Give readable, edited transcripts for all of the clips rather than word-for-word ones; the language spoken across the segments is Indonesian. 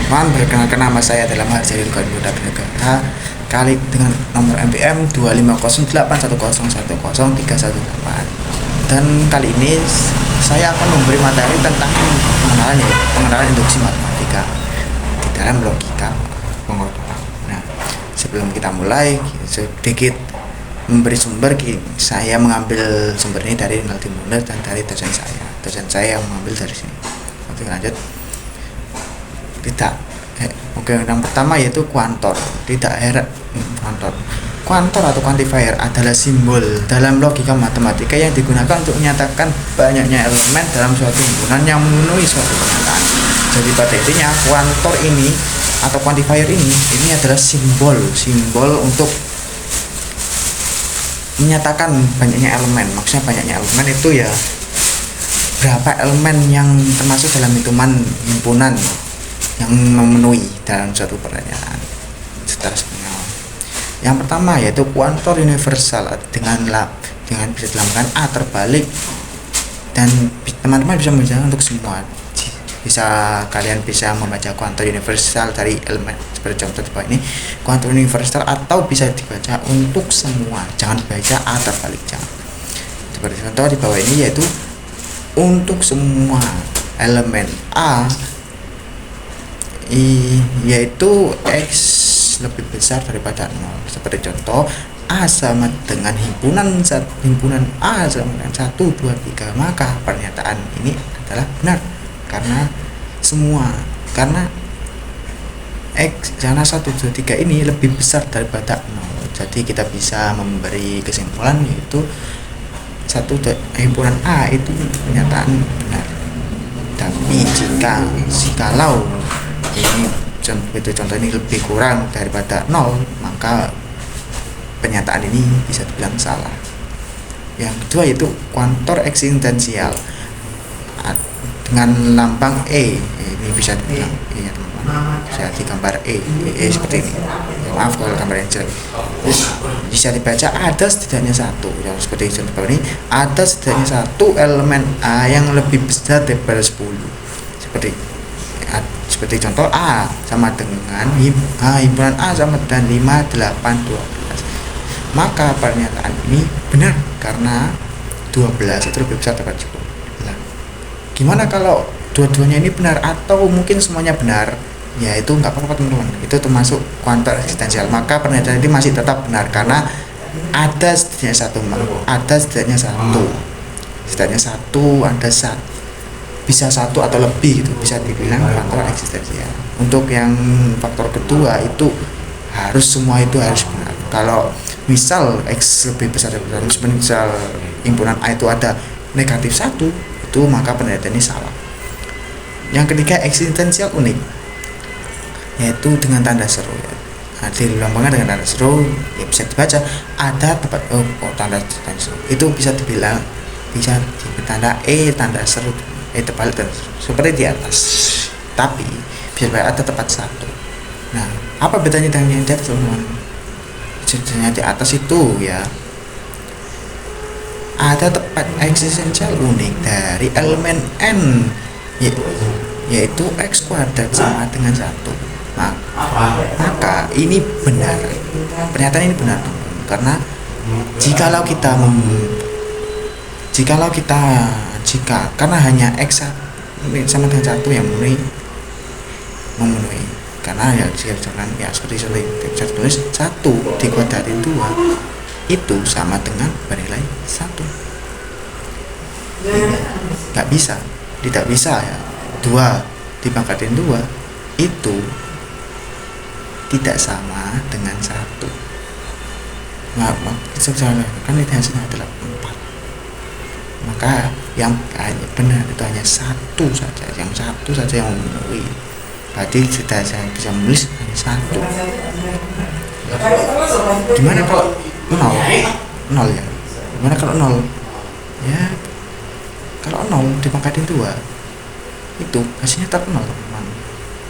Mohon perkenalkan, nama saya adalah Marjalil Muda Negara, kali dengan nomor MPM 25081010318. Dan kali ini saya akan memberi materi tentang pengenalan induksi matematika di dalam logika pengetahuan. Nah, sebelum kita mulai, sedikit memberi sumber. Saya mengambil sumber ini dari Naldi Munir dan dari dosen saya yang mengambil dari sini. Oke, lanjut. Oke, yang pertama yaitu kuantor. Kuantor atau quantifier adalah simbol dalam logika matematika yang digunakan untuk menyatakan banyaknya elemen dalam suatu himpunan yang memenuhi suatu pernyataan. Jadi pada intinya kuantor ini atau quantifier ini adalah simbol untuk menyatakan banyaknya elemen. Maksudnya banyaknya elemen itu ya berapa elemen yang termasuk dalam himpunan yang memenuhi dalam suatu pertanyaan secara spesial. Yang pertama yaitu kuantor universal dengan bisa dilambangkan A terbalik, dan teman-teman bisa membaca untuk semua. Kalian bisa membaca kuantor universal dari elemen seperti contoh di bawah ini, kuantor universal, atau bisa dibaca untuk semua. Jangan baca A terbalik, jangan. Seperti contoh di bawah ini yaitu untuk semua elemen A yaitu X lebih besar daripada 0. Seperti contoh A sama dengan himpunan A sama dengan 1, 2, 3, maka pernyataan ini adalah benar karena X karena 1, 2, 3 ini lebih besar daripada 0. Jadi kita bisa memberi kesimpulan yaitu himpunan A itu pernyataan benar. Tapi jikalau ini contoh ini lebih kurang daripada 0, maka pernyataan ini bisa dibilang salah. Yang kedua yaitu kuantor eksistensial dengan lambang E. Ini bisa dibilang bisa digambar E seperti ini. Maaf kalau gambarnya jelek. Bisa dibaca ada setidaknya satu, yang seperti contoh ini, ada setidaknya satu elemen A yang lebih besar daripada 10. Seperti contoh A sama dengan himpunan A sama dengan 5, 8, 12. Maka pernyataan ini benar karena 12 itu lebih besar daripada 10. Nah, gimana kalau dua-duanya ini benar atau mungkin semuanya benar? Ya itu nggak apa-apa teman-teman, itu termasuk kuantor eksistensial. Maka pernyataan ini masih tetap benar karena ada setidaknya satu, ada bisa satu atau lebih, itu bisa dibilang faktor eksistensial. Untuk yang faktor kedua itu semua itu harus benar. Kalau misal X lebih besar dari misal himpunan A itu ada negatif 1, itu maka pernyataan ini salah. Yang ketiga eksistensial unik, yaitu dengan tanda seru. Dilambangkan dengan tanda seru, ya bisa dibaca ada tanda seru itu bisa dibilang tanda E, tanda seru terbalik seperti di atas, tapi bisa ada tepat 1. Nah, apa bedanya dengan yang di atas, teman-teman? Bedanya di atas itu ya ada tepat eksistensial unik dari elemen N, yaitu X kuadrat sama dengan 1. Maka ini benar, pernyataan ini benar, karena karena hanya X sama dengan 1 yang memenuhi, karena ya seperti bisa tulis 1 dikuadratin 2 itu sama dengan bernilai 1. Tidak bisa ya 2 dipangkatin 2 itu tidak sama dengan 1. Kan itu hasilnya adalah 4. Maka yang benar itu hanya 1 saja, yang memenuhi. Berarti saya bisa menulis hanya 1. Gimana kalau 0 ya? Gimana kalau 0? Ya kalau 0 dipangkatin 2 itu hasilnya tetap 0, teman.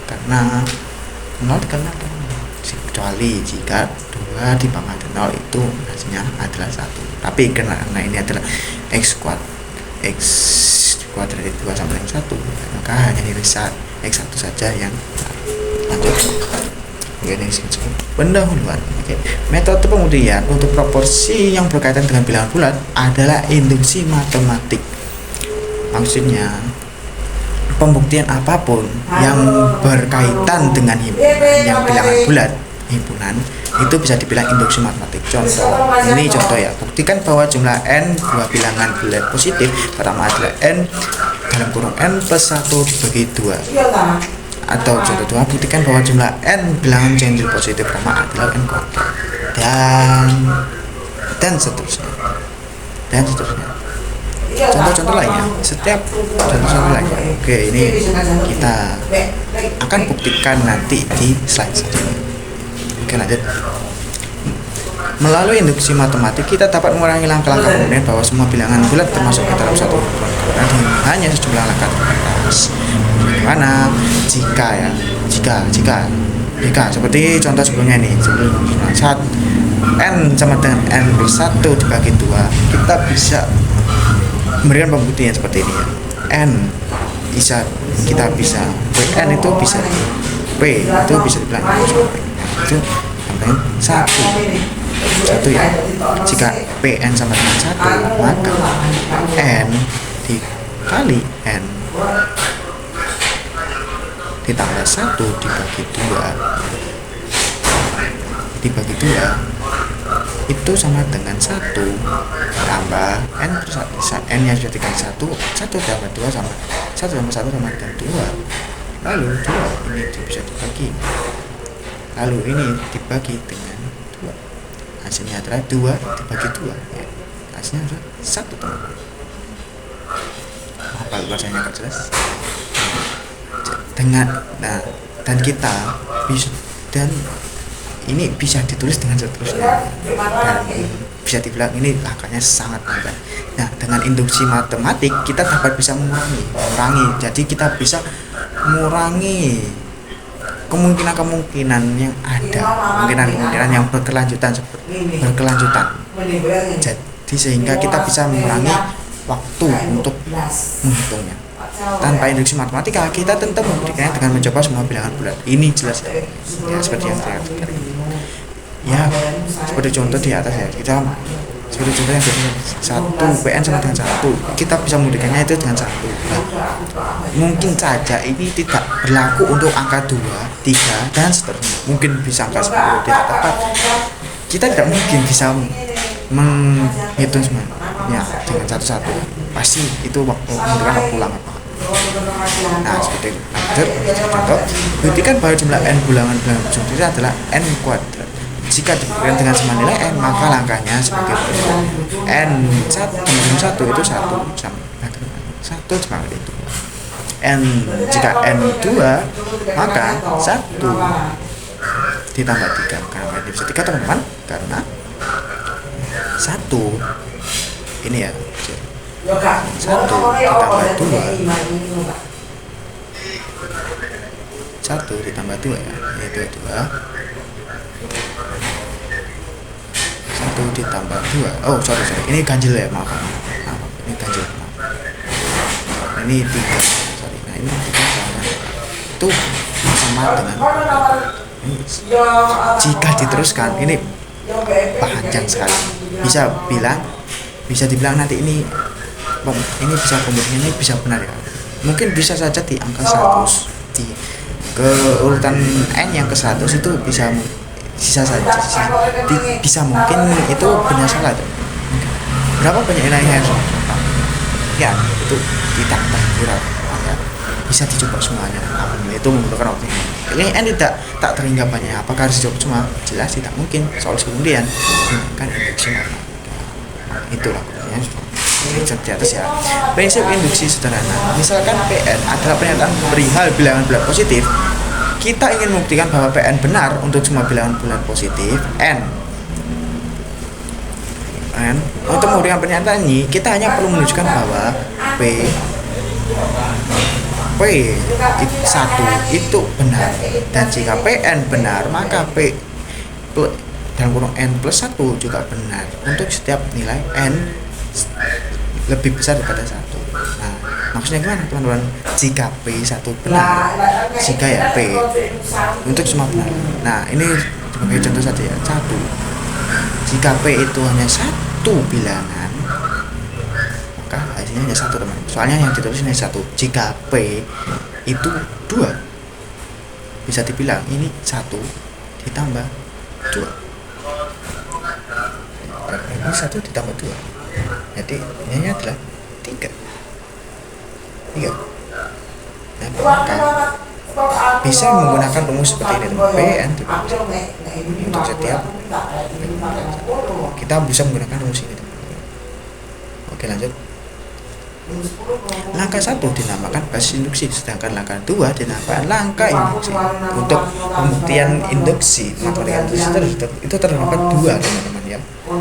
Karena 0 dikalikan 0, kecuali jika 2 dipangkatin 0 itu hasilnya adalah 1. Tapi karena ini adalah X kuadrat 2 sama dengan 1, maka hanya nilai X1 saja yang Lanjut. Ini disebut pendahuluan. Oke. Metode pembuktian untuk proporsi yang berkaitan dengan bilangan bulat adalah induksi matematik. Maksudnya pembuktian apapun yang berkaitan dengan himpunan yang bilangan bulat, himpunan itu bisa dibilang induksi matematik. Contoh, ini contoh ya, buktikan bahwa jumlah n dua bilangan bulat positif pertama adalah n dalam kurung n plus 1 dibagi 2. Atau contoh 2, buktikan bahwa jumlah n bilangan ganjil positif pertama adalah n kuadrat, dan seterusnya. Contoh-contoh lainnya, setiap contoh-contoh lainnya. Oke, ini kita akan buktikan nanti di slide selanjutnya. Oke, lanjut. Melalui induksi matematik kita dapat mengurangi langkah-langkah pembuktian bahwa semua bilangan bulat termasuk ke dalam satu himpunan dan hanya sejumlah langkah terbatas. Bagaimana jika seperti contoh sebelumnya nih, saat n sama dengan n plus 1 dibagi 2, kita bisa memberikan pembuktian seperti ini ya. N bisa kita bisa Pn itu bisa P itu bisa dibilang itu sampai 1 ya. Jika Pn sama dengan 1, maka n dikali n ditambah 1 dibagi 2 itu sama dengan 1 tambah n plus 1. N yang sudah dikali 1 tambah 2 sama 1 tambah 1 sama dengan 2. Lalu 2 ini bisa dibagi, lalu ini dibagi dengan 2, hasilnya adalah 2 dibagi 2 ya. Hasilnya adalah 1 teman-teman. Apa bahasanya gak jelas? Dan kita bisa, dan ini bisa ditulis dengan seterusnya, dan bisa dibilang ini angkanya sangat mudah. Nah, dengan induksi matematik kita dapat bisa mengurangi, jadi kita bisa mengurangi kemungkinan yang ada, kemungkinan yang berkelanjutan. Jadi sehingga kita bisa mengurangi waktu untuk menghitungnya. Tanpa induksi matematika kita tentu membuktikannya dengan mencoba semua bilangan bulat. Ini jelas ya, seperti yang saya katakan. Ya, seperti contoh di atas ya, kita seperti contoh yang berarti 1 Pn sama dengan 1, kita bisa membuktikannya itu dengan 1. Nah, mungkin saja ini tidak berlaku untuk angka 2, 3 dan seterusnya. Mungkin bisa angka 10 tidak tepat. Kita tidak mungkin bisa menghitung semuanya dengan satu-satu. Pasti itu membutuhkan waktu lama. Nah, seperti itu. Lanjut, contoh, buktikan bahwa jumlah n bilangan positif adalah n kuadrat. Jika diberikan dengan sama nilai n, maka langkahnya sebagai berikut. N 1 itu 1 sama itu. N jika n 2, maka 1 ditambah 3. Kenapa ini bisa 3 teman-teman? Karena 1 ini ya, 1 ditambah 2 ya, yaitu 2. 1 ditambah 2. Oh, sorry. Ini ganjil ya, maaf. Ini ganjil. Ini 3. Sorry. Nah, ini 3 sama. Itu sama dengan ini. Jika diteruskan, ini panjang sekali. Bisa dibilang nanti ini bisa pembuktiannya ini bisa benar ya. Mungkin bisa saja di angka 100, di keurutan n yang ke 100 itu bisa saja bisa mungkin itu benar salah tuh. Berapa banyak nilainya ya, itu tidak terkira ya. Bisa dicoba semuanya, itu membutuhkan waktu. Ini n tak terhingga banyak, apakah harus dicoba semua? Jelas tidak mungkin. Soal kemudian gunakan induksi matematika. Itulah ya. Di atas ya. Prinsip induksi sederhana. Misalkan Pn adalah pernyataan perihal bilangan bulat positif. Kita ingin membuktikan bahwa Pn benar untuk semua bilangan bulat positif n. Untuk membuktikan pernyataan ini, kita hanya perlu menunjukkan bahwa P1 itu benar, dan jika Pn benar, maka P dalam kurung n plus 1 juga benar untuk setiap nilai n lebih besar daripada 1. Nah, Maksudnya gimana teman-teman? Jika P1 benar, jika ya P untuk semua benar. Nah ini sebagai contoh saja ya. Satu, jika P itu hanya satu bilangan, maka hasilnya hanya satu teman. Soalnya yang ditulis hanya satu. Jika P itu 2, bisa dibilang ini 1 ditambah 2. Ini 1 ditambah 2. Jadi ini adalah 3. Nah, maka bisa menggunakan rumus seperti ini teman. PN untuk setiap kita bisa menggunakan rumus ini teman. Oke, lanjut. Langkah 1 dinamakan basis induksi, sedangkan langkah 2 dinamakan langkah induksi. Untuk pembuktian induksi, matematika induksi itu terdapat 2 teman-teman ya. 2.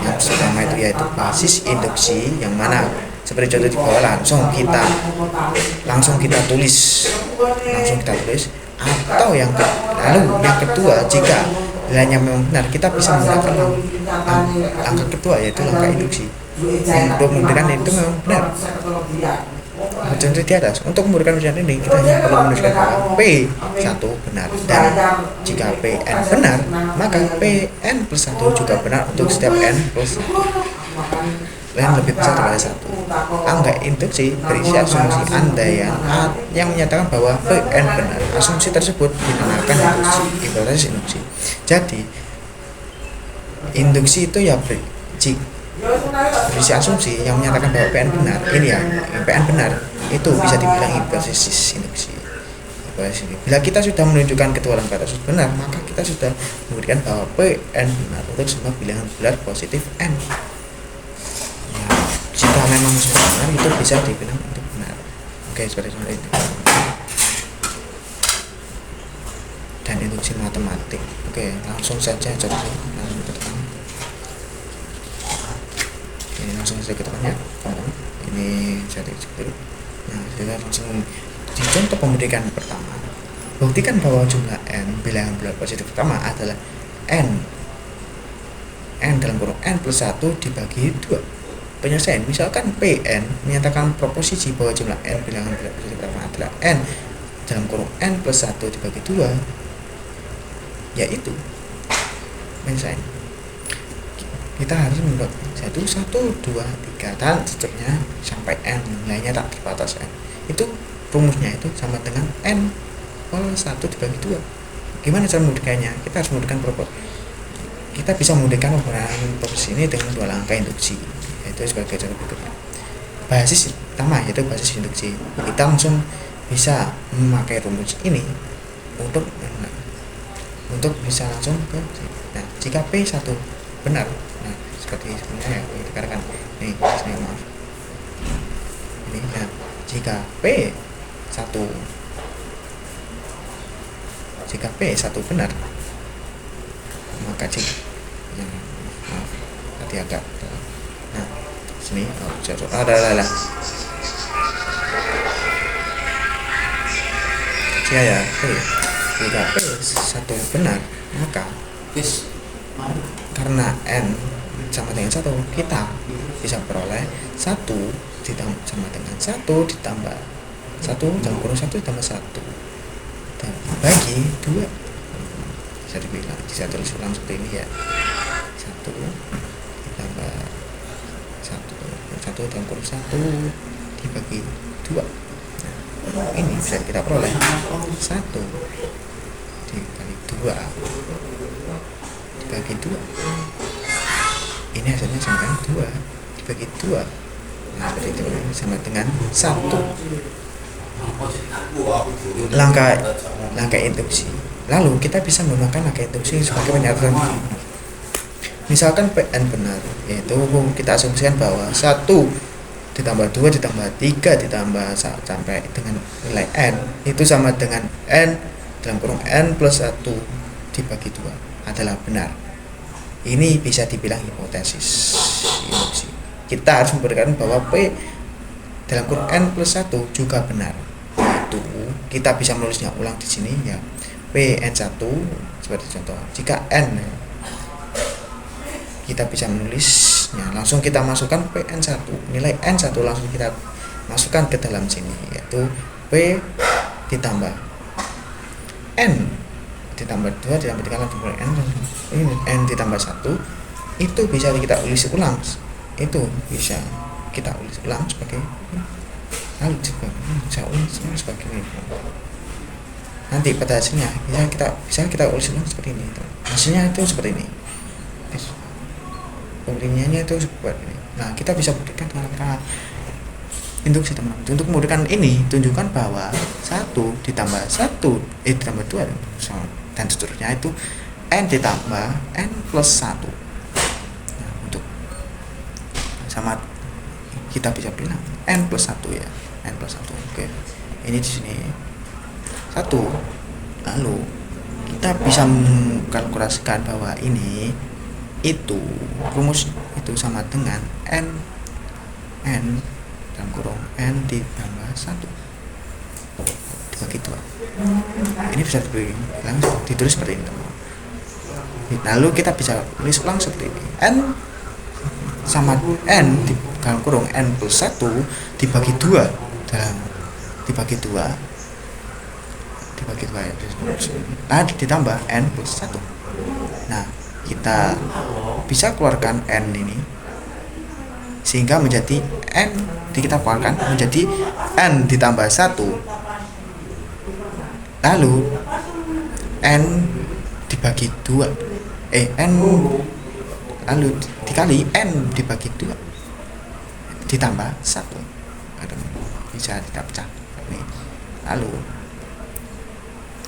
Yang pertama itu yaitu basis induksi, yang mana seperti contoh di bawah langsung kita tulis, atau lalu yang kedua, jika nilainya memang benar, kita bisa menggunakan langkah kedua yaitu langkah induksi untuk membuktikan itu memang benar. Contoh di atas, untuk membuktikan ujian ini kita hanya perlu menuliskan bahwa P1 benar, dan jika Pn benar maka Pn plus 1 juga benar untuk setiap n plus 1 n lebih besar daripada 1. Angka induksi berisi asumsi andaian yang menyatakan bahwa Pn benar. Asumsi tersebut dinamakan hipotesis induksi. Jadi induksi itu ya berisi asumsi yang menyatakan bahwa PN benar. Ini ya, PN benar itu bisa dibilang hipotesis induksi. Bila kita sudah menunjukkan kedua langkah tersebut benar, maka kita sudah membuktikan bahwa PN benar untuk semua bilangan bulat positif n. Ya, jika memang sudah benar, itu bisa dibilang itu benar. Oke, seperti itu. Dan induksi matematik. Oke, langsung saja coba langsung ke depan. Ini langsung saja ke depannya. Ini jadi seperti. Nah, kita langsung di contoh pembuktian pertama. Buktikan bahwa jumlah n bilangan bulat positif pertama adalah n dalam kurung n plus 1 dibagi 2. Penyelesaian, misalkan Pn menyatakan proposisi bahwa jumlah n bilangan bulat positif pertama adalah n dalam kurung n plus 1 dibagi 2, yaitu penyelesaian. Kita harus membuat 1, 2, 3 dan seterusnya sampai n, nilainya tak terbatas n. Itu rumusnya itu sama dengan n plus 1 dibagi 2. Gimana cara membuktikannya? Kita harus membuktikan proporsi. Kita bisa membuktikan penggunaan proporsi ini dengan 2 langkah induksi, yaitu sebagai contoh berikutnya. Basis pertama yaitu basis induksi. Kita langsung bisa memakai rumus ini untuk bisa langsung ke. Nah, jika P1 benar, nah seperti sebenarnya ya dikatakan ini maaf ini ya, jika P1 benar, maka maaf tadi agak sini ada ya jika P1 benar, maka karena n sama dengan 1, kita bisa peroleh 1 sama dengan 1 ditambah 1 dalam kurung 1 ditambah 1 dan bagi 2. Bisa tulis ulang seperti ini ya, 1 ditambah 1 dalam kurung 1 dibagi 2. Nah, ini bisa kita peroleh 1 dikali 2 dibagi 2. Ini hasilnya sama dengan 2 dibagi 2. Nah, seperti itu sama dengan 1. Langkah induksi. Lalu kita bisa menggunakan langkah induksi sebagai penyatakan. Misalkan PN benar, yaitu kita asumsikan bahwa 1 ditambah 2 ditambah 3 ditambah sampai dengan nilai n itu sama dengan n dalam kurung n plus 1 dibagi 2 adalah benar. Ini bisa dibilang hipotesis induksi. Kita harus membuktikan bahwa P dalam kurung n plus 1 juga benar. Yaitu kita bisa menulisnya ulang di sini ya. Pn1 seperti contoh. Jika n kita bisa menulisnya, langsung kita masukkan Pn1, nilai n1 langsung kita masukkan ke dalam sini, yaitu P ditambah N ditambah 2 ditambah 3 ditambah N, ini N ditambah 1 itu bisa kita ulis ulang, itu bisa kita ulis ulang sebagai lalu juga bisa ulis sebagai ini. Nanti pada hasilnya bisa kita ulis ulang seperti ini, hasilnya itu seperti ini, pembuktiannya itu seperti ini. Nah, kita bisa buktikan dengan cara induksi, teman-teman. Untuk memudahkan ini, tunjukkan bahwa 1 ditambah 1 ditambah 2 dan seterusnya itu N ditambah N plus 1. Nah, untuk sama kita bisa bilang N plus 1 ya, N plus 1. Oke. Ini di sini 1. Lalu kita bisa mengkalkulasikan bahwa ini itu rumus itu sama dengan N dalam kurung N ditambah 1 dibagi 2. Ini bisa ditulis seperti ini, teman. Lalu kita bisa tulis ulang seperti ini, N sama N dalam kurung N plus 1 dibagi 2 dibagi 2 ya, nah ditambah N plus 1. Nah, kita bisa keluarkan N ini sehingga menjadi N kita keluarkan menjadi N ditambah 1, lalu N dibagi 2 N lalu dikali N dibagi 2 ditambah 1, bisa kita pecah ini. Lalu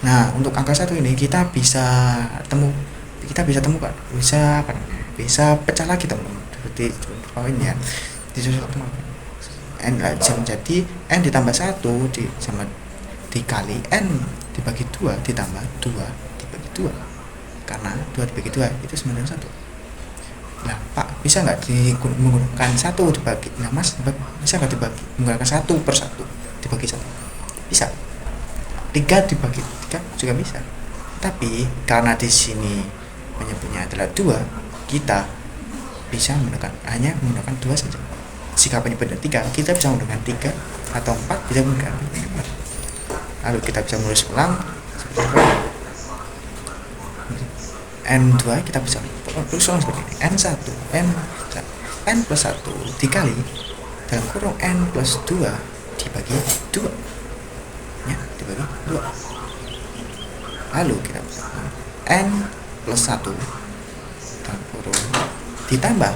nah, untuk angka 1 ini kita bisa temukan bisa pecah lagi, teman-teman, seperti poinnya N bisa menjadi N ditambah 1 sama dikali N dibagi 2 ditambah 2 dibagi 2, karena 2 dibagi 2 itu sama dengan 1. Nah, Pak, bisa nggak menggunakan 1 dibagi, nah Mas, bisa nggak menggunakan 1 per 1 dibagi 1? Bisa. 3 dibagi 3 juga bisa. Tapi karena di sini menyebutnya adalah 2, kita bisa hanya menggunakan 2 saja. Jika penyebutnya 3, kita bisa menggunakan 3 atau 4, bisa menggunakan 4. Lalu kita bisa menulis ulang seperti N2, kita bisa tulis ulang seperti ini, N plus 1 dikali dalam kurung N plus 2 dibagi 2 ya, dibagi 2. Lalu kita bisa N plus 1 dalam kurung ditambah,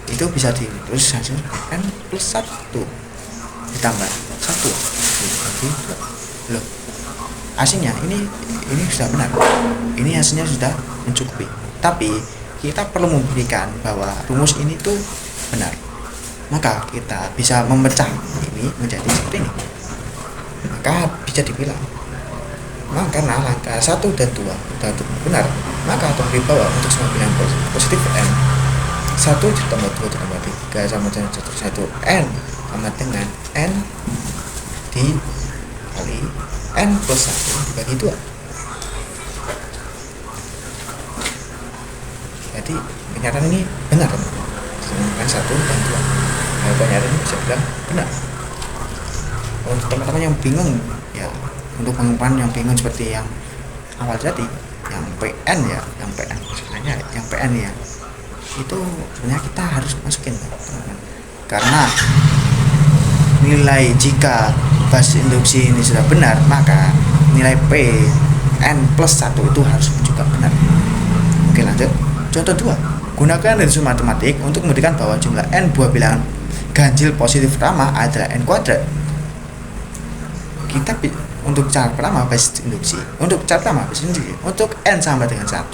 itu bisa ditulis hasil N plus 1 ditambah 1 dibagi 2. Loh, hasilnya ini sudah benar, ini hasilnya sudah mencukupi. Tapi kita perlu membuktikan bahwa rumus ini tuh benar, maka kita bisa memecah ini menjadi seperti ini. Maka bisa dibilang, karena angka 1 dan 2 benar, maka atau di bawah untuk semua bilangan positif N 1 ditambah 2 ditambah 3 sama dengan seterusnya itu N sama dengan N dikali N plus 1 dibagi 2. Jadi pernyataan ini benar, dengan 1 dan 2. Nah, pernyataan ini bisa bilang benar. Untuk teman-teman yang bingung ya, untuk pengumpulan yang bingung seperti yang awal tadi, yang PN ya, yang PN sebenarnya yang PN ya, itu sebenarnya kita harus masukin, teman-teman. Karena nilai jika basis induksi ini sudah benar, maka nilai P N plus 1 itu harus juga benar. Oke, lanjut. Contoh 2. Gunakan reduksi matematik untuk membuktikan bahwa jumlah N buah bilangan ganjil positif pertama adalah N kuadrat. Kita untuk cara pertama basis induksi. Untuk cara pertama basis induksi. Untuk N sama dengan 1,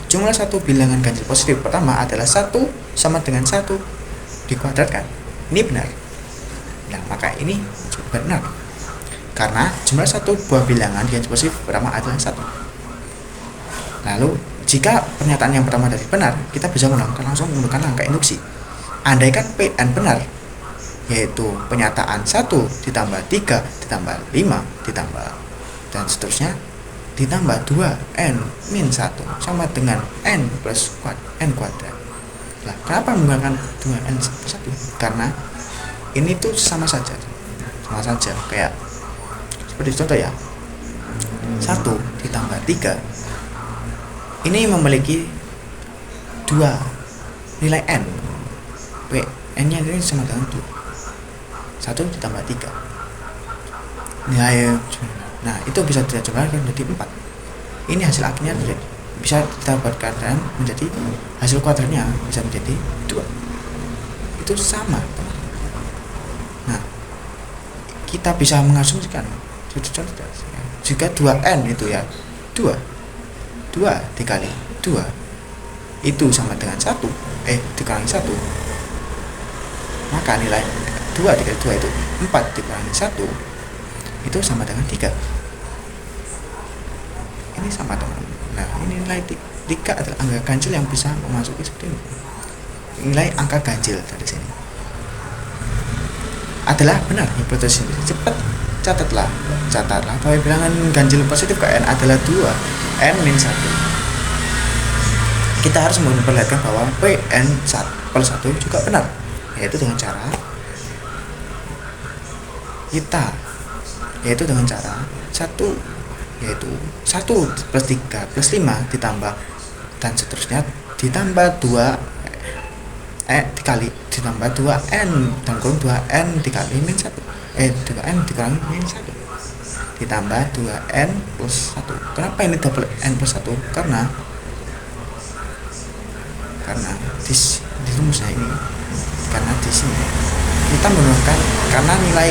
jumlah satu bilangan ganjil positif pertama adalah 1 sama dengan 1 dikuadratkan. Ini benar. Nah, maka ini juga benar. Karena jumlah satu buah bilangan ganjil positif pertama adalah 1. Lalu, jika pernyataan yang pertama tadi benar, kita bisa langsung menggunakan angka induksi. Andaikan PN benar, yaitu pernyataan 1 ditambah 3 ditambah 5 ditambah dan seterusnya ditambah 2N min 1 sama dengan N plus N kuadrat. Nah, kenapa menggunakan 2N plus 1? Karena ini tuh sama saja. sama saja. Kayak seperti contoh ya, 1 ditambah 3 ini memiliki 2 nilai n. n nya ini sama dengan 2. 1 ditambah 3 nilai, nah itu bisa kita coba menjadi 4. Ini hasil akhirnya bisa kita buatkan menjadi hasil kuadratnya bisa menjadi 2. Itu sama. Nah, kita bisa mengasumsikan jika 2n itu ya 2 dikali 2 itu sama dengan 1 dikurangi 1, maka nilai 2 dikali 2 itu 4 dikurangi 1 itu sama dengan 3. Ini sama teman-teman. Nah, ini nilai 3 adalah angka ganjil yang bisa memasuki seperti ini. Nilai angka ganjil dari sini adalah benar hipotesis ini. Cepat catatlah bahwa bilangan ganjil positif ke n adalah 2 n min 1. Kita harus memperlihatkan bahwa Pn per 1 juga benar, yaitu dengan cara dengan cara 1 yaitu 1 plus 3 plus 5 ditambah dan seterusnya ditambah 2 dikali ditambah 2n dan kurung 2n dikali min 1 2n dikurangi min 1 ditambah 2n plus 1. Kenapa ini double n plus 1? Karena di rumusnya ini, karena di sini kita menggunakan, karena nilai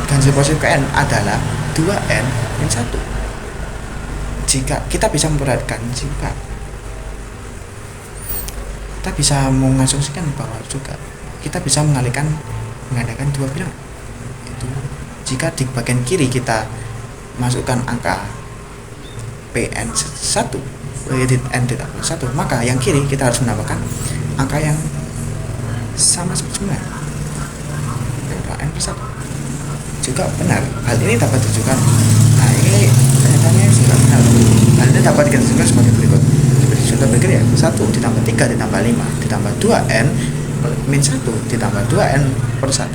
ganjil positif ke n adalah 2n min 1. Jika kita bisa memperhatikan, jika kita bisa mengasumsikan bahwa juga kita bisa mengadakan 2 bilangan. Itu jika di bagian kiri kita masukkan angka Pn 1 n tidak 1, maka yang kiri kita harus menambahkan angka yang sama seperti sebenarnya, n plus 1 juga benar. Hal ini dapat ditujukan, nah ini pernyataannya juga benar. Hal ini dapat ditentukan sebagai berikut. Seperti contoh berikut ya, 1 ditambah 3 ditambah 5 ditambah 2n min 1 ditambah 2n per 1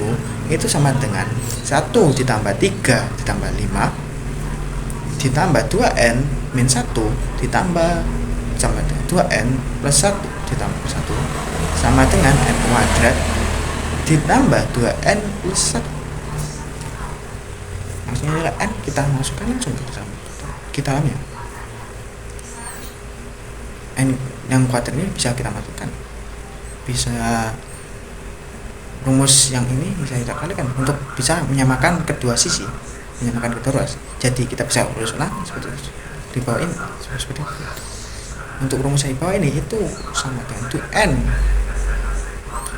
itu sama dengan 1 ditambah 3 ditambah 5 ditambah 2n min 1 ditambah sama dengan 2n plus 1 ditambah 1 sama dengan n kuadrat ditambah 2n plus 1. Maksudnya nilai n kita masukkan langsung ke dalamnya. N yang kuadrat ini bisa kita masukkan, bisa rumus yang ini bisa kita kalikan untuk bisa menyamakan kedua sisi, menyamakan kedua ruas. Jadi kita bisa urus ulang seperti itu. Di bawah ini seperti itu. Untuk rumus yang di bawah ini itu sama dengan 2n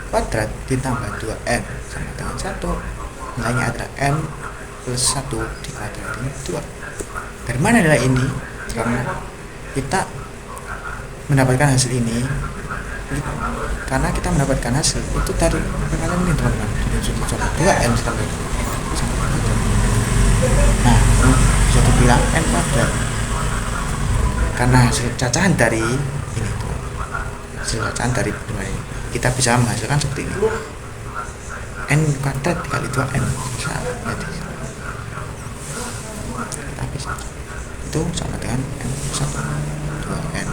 kuadrat ditambah 2n sama dengan 1, nilainya adalah n plus 1 dikuadrat 2. Dari mana nilai ini? Karena kita mendapatkan hasil ini, karena kita mendapatkan hasil itu dari perkalian ini teman-teman, 2n ditambah 1. Nah, bisa dibilang n kuadrat karena hasil cacahan dari ini, hasil cacahan dari dua ini kita bisa menghasilkan seperti ini, n kuadrat dikali 2n bisa jadi itu sama dengan n plus 1 2n.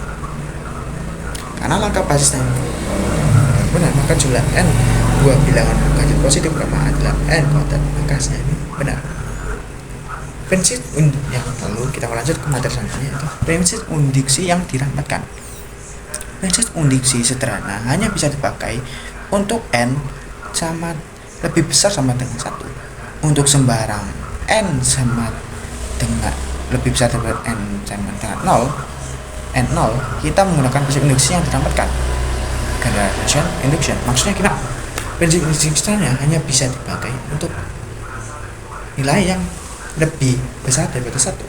Karena langkah basisnya benar, maka jumlah n dua bilangan ganjil positif pertama adalah n kuadrat, maka hasilnya ini benar. Prinsip yang lalu kita melanjut ke materi selanjutnya, yaitu prinsip induksi yang dirahmatkan. Prinsip induksi sederhana hanya bisa dipakai untuk n sama lebih besar sama dengan 1. Untuk sembarang n sama dengan lebih besar dari n sama dengan 0, n0, kita menggunakan prinsip induksi yang dirahmatkan. Generalization induction. Maksudnya kita prinsip induksi hanya bisa dipakai untuk nilai yang lebih besar daripada 1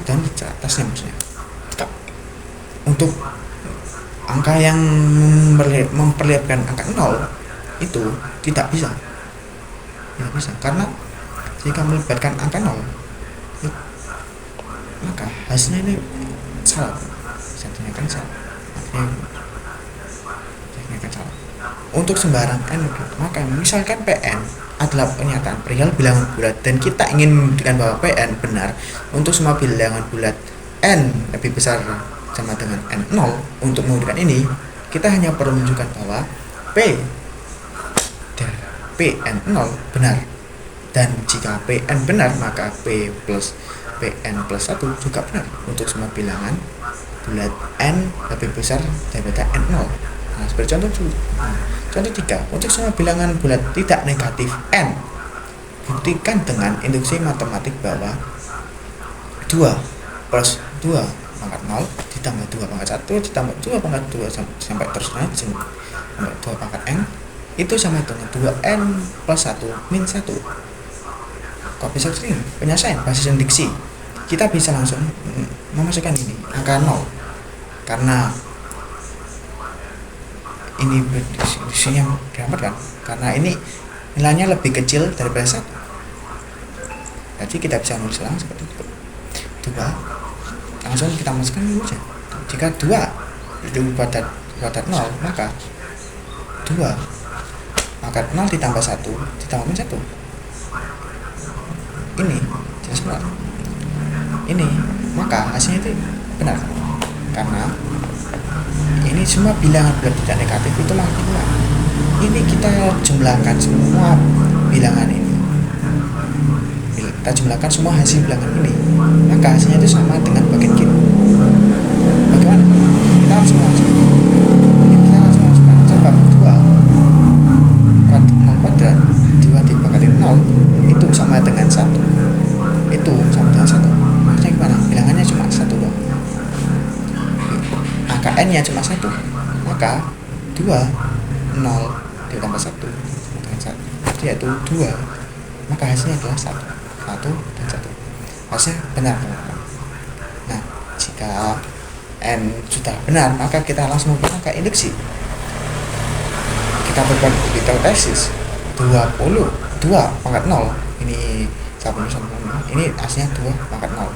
dan di atasnya, maksudnya untuk angka yang memperlihatkan angka 0 itu tidak bisa karena jika melibatkan angka 0 maka hasilnya ini salah, bisa dinyatakan salah, salah. untuk sembarang n gitu. Maka misalkan Pn adalah pernyataan perihal bilangan bulat dan kita ingin membuktikan bahwa Pn benar untuk semua bilangan bulat n lebih besar sama dengan n0. Untuk membuktikan ini kita hanya perlu menunjukkan bahwa P dari Pn0 benar, dan jika Pn benar maka P plus Pn plus 1 juga benar untuk semua bilangan bulat n lebih besar daripada n0. Nah, seperti contoh 3, untuk semua bilangan bulat tidak negatif n, buktikan dengan induksi matematik bahwa 2 plus 2 pangkat 0 ditambah 2 pangkat 1 ditambah 2 pangkat 2 sampai terusnya sampai 2 pangkat n itu sama dengan 2n plus 1 min 1. Koefisien string penyelesaian basis diksi, kita bisa langsung memasukkan ini angka 0 karena ini diksinya diamatkan karena ini nilainya lebih kecil daripada 1. Jadi kita bisa menulis langsung seperti itu. 2 langsung kita masukkan dulu saja. Jika 2 itu kuadrat 0 maka 2 pangkat 0 ditambah 1 ditambah min 1 ini jelas benar. Ini maka hasilnya itu benar karena ini semua bilangan bulat tidak negatif itu makin 2. Ini kita jumlahkan semua bilangan ini, kita jumlahkan semua hasil bilangan ini, maka hasilnya itu sama dengan bagian kiri. Bagaimana? Kita langsung masukkan coba 2 kuadrat 2 dibagi 0 itu sama dengan 1, itu sama dengan 1. Maksudnya gimana? Bilangannya cuma 1 doang, angka n nya cuma 1, maka 2 0 ditambah 1 dengan 1 yaitu 2, maka hasilnya adalah 1 dan 1. Hasilnya benar. Nah, jika n sudah benar maka kita langsung menggunakan induksi. Kita berbuat kita tesis 22 pangkat 0 ini ini hasilnya 2 pangkat 0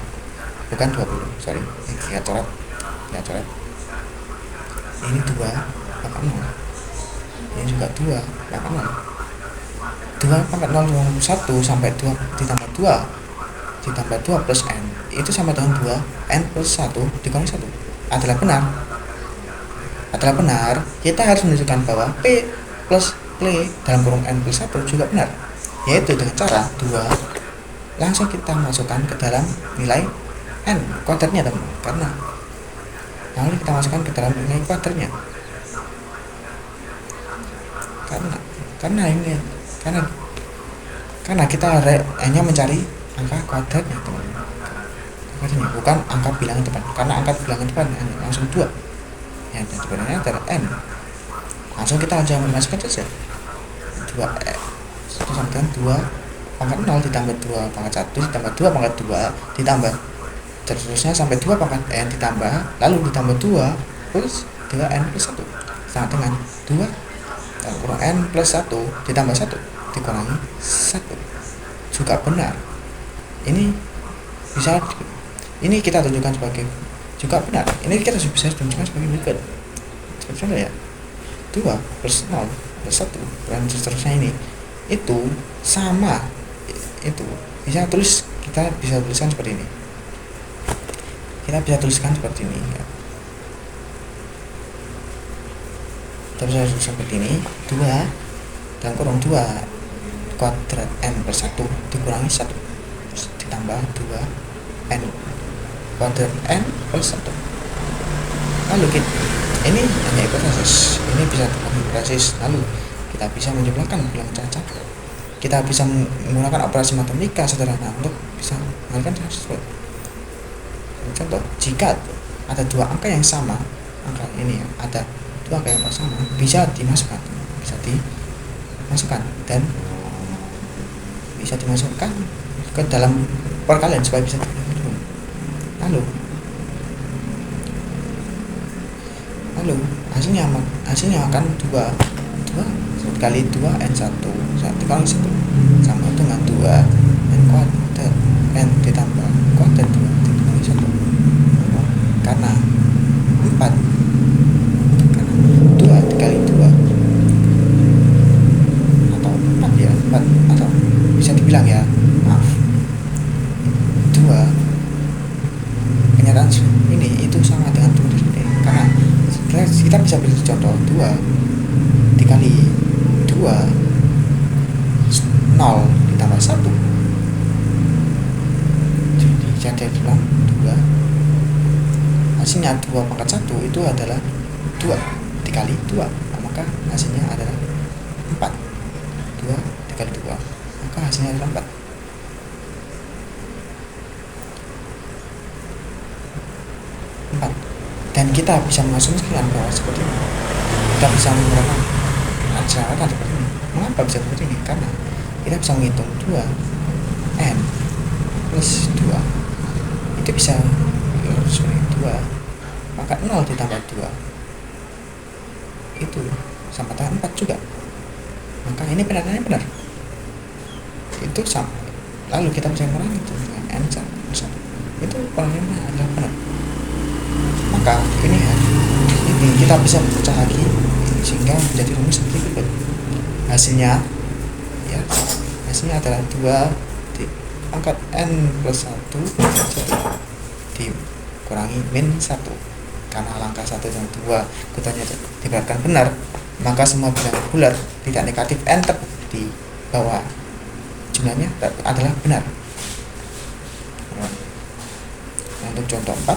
bukan 20, sorry, ini coret ini 2 pangkat 0, ini juga 2 pangkat 0. 2 pangkat 0 1 sampai 2 ditambah 2 plus n itu sama dengan 2 n plus 1 dikurangi 1 adalah benar. Kita harus menunjukkan bahwa p plus p dalam kurung n plus 1 juga benar, yaitu dengan cara 2 langsung kita masukkan ke dalam nilai n kuadratnya teman, lalu kita masukkan ke dalam nilai kuadratnya karena kita hanya mencari angka kuadratnya teman, bukan angka bilangan depan, karena angka bilangan depan langsung 2 yang sebenarnya adalah n. Langsung kita aja memasukkan saja 2 itu sama dengan 2 pangkat 0 ditambah 2 pangkat 1 ditambah 2 pangkat 2 ditambah terusnya sampai 2 pangkat n ditambah lalu ditambah 2 plus 2n plus 1 sama dengan 2 kurang n plus 1 ditambah 1 dikurangi 1 juga benar. Ini bisa, ini kita tunjukkan sebagai juga benar. Ini kita bisa tunjukkan sebagai berikut. Seperti contoh ya, 2 plus 0 plus 1 dan seterusnya ini itu sama, itu bisa kita bisa tuliskan seperti ini. Kita bisa tuliskan seperti ini ya. Kita bisa tuliskan seperti ini, 2 dalam kurung 2 kuadrat n plus 1 dikurangi 1 terus ditambah 2 n kuadrat n plus 1. Lalu ini hanya hipotesis, ini bisa hipotesis. Lalu kita bisa menjumlahkan bilangan cacat. Kita bisa menggunakan operasi matematika sederhana untuk bisa mengalihkan tersebut. Contoh, jika ada 2 angka yang sama, angka ini ya, ada 2 angka yang sama, bisa dimasukkan dan bisa dimasukkan ke dalam perkalian supaya bisa dihitungkan. Lalu hasilnya akan 2 kali 2n1 dikali 1 sama dengan 2 n kuadrat n ditambah kuadrat 2 dikali 1 karena 4 karena 2 dikali 2 kita bisa beri contoh 2 dikali 2 0 ditambah 1, jadi bilang 2, hasilnya 2 pangkat 1 itu adalah 2 dikali 2, maka hasilnya adalah 4. 2 dikali 2, maka hasilnya adalah 4. Dan kita bisa mengasumsikan bahwa seperti ini, kita bisa menggunakan acara seperti ini. Mengapa bisa seperti ini? Karena kita bisa menghitung 2n plus 2 itu bisa seperti 2, maka 0 ditambah 2 itu sama dengan 4 juga, maka ini pendatannya benar, itu sama. Lalu kita bisa mengurangi itu dengan n plus 1, itu pendatannya adalah benar. Maka ini kita bisa pecah lagi sehingga menjadi rumus seperti berikut. Hasilnya adalah 2 pangkat n plus 1 dikurangi min 1. Karena langkah 1 dan 2 keduanya diberatkan benar, maka semua bilangan bulat tidak negatif n terbukti bahwa jumlahnya adalah benar. Untuk contoh 4,